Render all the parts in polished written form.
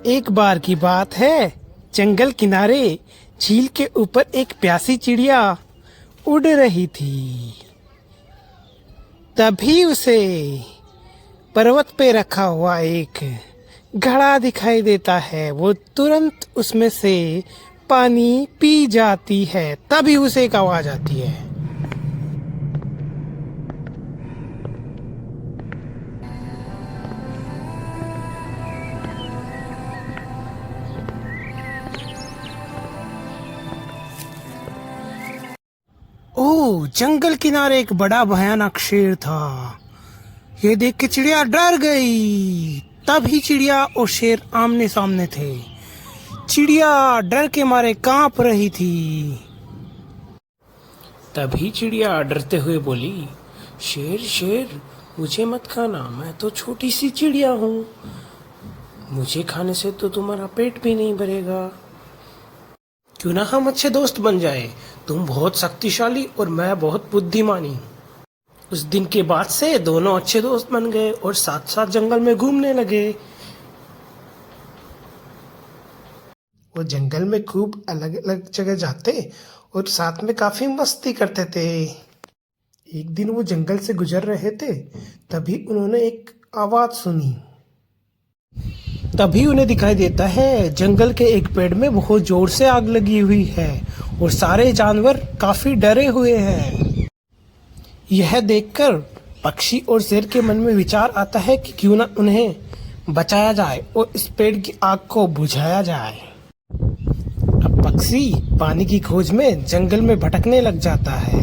एक बार की बात है, जंगल किनारे झील के ऊपर एक प्यासी चिड़िया उड़ रही थी। तभी उसे पर्वत पे रखा हुआ एक घड़ा दिखाई देता है। वो तुरंत उसमें से पानी पी जाती है। तभी उसे एक आवाज आती है। ओह, जंगल किनारे एक बड़ा भयानक शेर था। ये देख के चिड़िया डर गई। तभी चिड़िया और शेर आमने सामने थे। चिड़िया डर के मारे कांप रही थी। तभी चिड़िया डरते हुए बोली, शेर शेर, मुझे मत खाना, मैं तो छोटी सी चिड़िया हूँ। मुझे खाने से तो तुम्हारा पेट भी नहीं भरेगा। क्यों ना हम अच्छे दोस्त बन जाए। तुम बहुत शक्तिशाली और मैं बहुत बुद्धिमानी। उस दिन के बाद से दोनों अच्छे दोस्त बन गए और साथ साथ जंगल में घूमने लगे। वो जंगल में खूब अलग अलग जगह जाते और साथ में काफी मस्ती करते थे। एक दिन वो जंगल से गुजर रहे थे, तभी उन्होंने एक आवाज सुनी। तभी उन्हें दिखाई देता है जंगल के एक पेड़ में बहुत जोर से आग लगी हुई है और सारे जानवर काफी डरे हुए हैं। यह देखकर पक्षी और शेर के मन में विचार आता है कि क्यों ना उन्हें बचाया जाए और इस पेड़ की आग को बुझाया जाए। अब पक्षी पानी की खोज में जंगल में भटकने लग जाता है।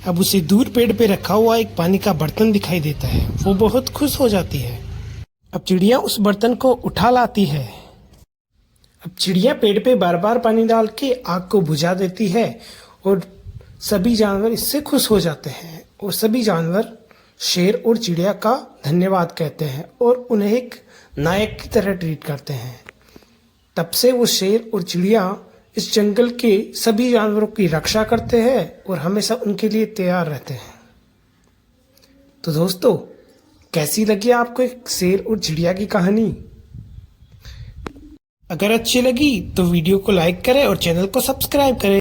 अब उसे दूर पेड़ पे रखा हुआ एक पानी का बर्तन दिखाई देता है। वो बहुत खुश हो जाती है। अब चिड़िया उस बर्तन को उठा लाती है। अब चिड़िया पेड़ पे बार बार पानी डाल के आग को बुझा देती है और सभी जानवर इससे खुश हो जाते हैं और सभी जानवर शेर और चिड़िया का धन्यवाद कहते हैं और उन्हें एक नायक की तरह ट्रीट करते हैं। तब से वो शेर और चिड़िया इस जंगल के सभी जानवरों की रक्षा करते हैं और हमेशा उनके लिए तैयार रहते हैं। तो दोस्तों, कैसी लगी आपको एक शेर और चिड़िया की कहानी? अगर अच्छी लगी तो वीडियो को लाइक करें और चैनल को सब्सक्राइब करें।